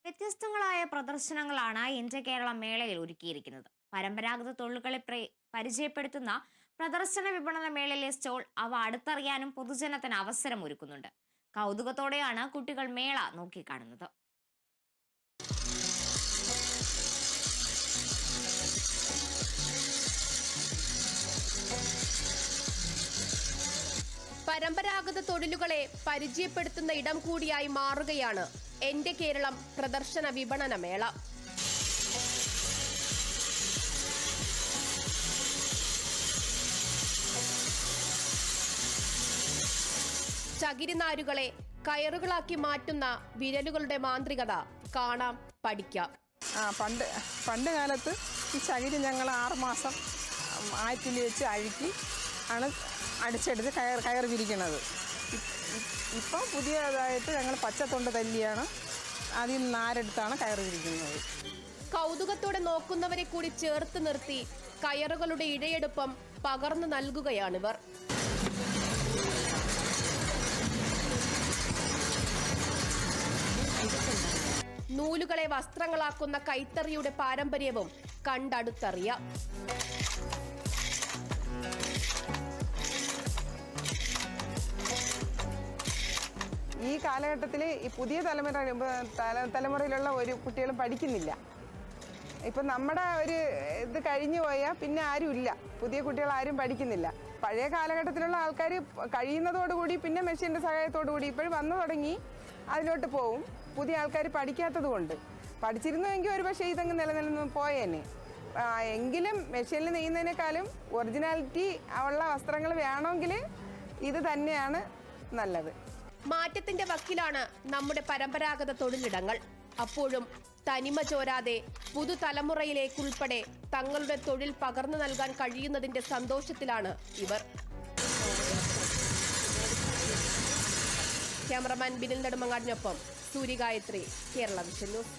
വ്യത്യസ്തങ്ങളായ പ്രദർശനങ്ങളാണ് ഇന്ത്യ കേരളം മേളയിൽ ഒരുക്കിയിരിക്കുന്നത്. പരമ്പരാഗത തൊഴിലുകളെ പരിചയപ്പെടുത്തുന്ന പ്രദർശന വിപണന മേളയിലെ സ്റ്റോൾ അവ അടുത്തറിയാനും പൊതുജനത്തിന് അവസരം ഒരുക്കുന്നുണ്ട്. കൗതുകത്തോടെയാണ് കുട്ടികൾ മേള നോക്കിക്കാണുന്നത്. പരമ്പരാഗത തൊഴിലുകളെ പരിചയപ്പെടുത്തുന്ന ഇടം കൂടിയായി മാറുകയാണ് എന്റെ കേരളം പ്രദർശന വിപണന മേള. ചകിരിനാരുകളെ കയറുകളാക്കി മാറ്റുന്ന വിരലുകളുടെ മാന്ത്രികത കാണാം, പഠിക്കാം. പണ്ട് കാലത്ത് ഈ ചകിരി ഞങ്ങൾ 6 മാസം ആറ്റിൽ വെച്ച് അഴുക്കി ആണ് അടിച്ചെടുത്ത് കയർ വിരിക്കുന്നത്. ഇപ്പം പുതിയതായിട്ട് ഞങ്ങൾ പച്ചത്തൊണ്ട് തല്ലിയാണ് അതിൽ നാരെടുത്താണ് കയർ വിരിക്കുന്നത്. കൗതുകത്തോടെ നോക്കുന്നവരെ കൂടി ചേർത്ത് നിർത്തി കയറുകളുടെ ഇഴയെടുപ്പം പകർന്നു നൽകുകയാണിവർ. നൂലുകളെ വസ്ത്രങ്ങളാക്കുന്ന കൈത്തറിയുടെ പാരമ്പര്യവും കണ്ടടുത്തറിയാം. ഈ കാലഘട്ടത്തിൽ ഈ പുതിയ തലമുറയിലുള്ള ഒരു കുട്ടികളും പഠിക്കുന്നില്ല. ഇപ്പം നമ്മുടെ ഒരു ഇത് കഴിഞ്ഞു പോയാൽ പിന്നെ ആരുമില്ല, പുതിയ കുട്ടികൾ ആരും പഠിക്കുന്നില്ല. പഴയ കാലഘട്ടത്തിലുള്ള ആൾക്കാർ കഴിയുന്നതോടുകൂടി പിന്നെ മെഷീൻ്റെ സഹായത്തോടു കൂടി ഇപ്പോഴും വന്നു തുടങ്ങി അതിലോട്ട് പോവും. പുതിയ ആൾക്കാർ പഠിക്കാത്തത് കൊണ്ട്, പഠിച്ചിരുന്നുവെങ്കിൽ ഒരു പക്ഷേ ഇതങ്ങ് നിലനിന്ന് പോയേനെ. എങ്കിലും മെഷീനിൽ നെയ്യുന്നതിനേക്കാളും ഒറിജിനാലിറ്റി ഉള്ള വസ്ത്രങ്ങൾ വേണമെങ്കിൽ ഇത് തന്നെയാണ് നല്ലത്. മാറ്റത്തിന്റെ വക്കിലാണ് നമ്മുടെ പരമ്പരാഗത തൊഴിലിടങ്ങൾ. അപ്പോഴും തനിമ ചോരാതെ പുതുതലമുറയിലേക്കുൾപ്പെടെ തങ്ങളുടെ തൊഴിൽ പകർന്നു നൽകാൻ കഴിയുന്നതിന്റെ സന്തോഷത്തിലാണ് ഇവർ. ക്യാമറമാൻ ബിനിൽ നെടുമങ്ങാടിനൊപ്പം സൂര്യഗായത്രി, കേരള വിഷൻ ന്യൂസ്.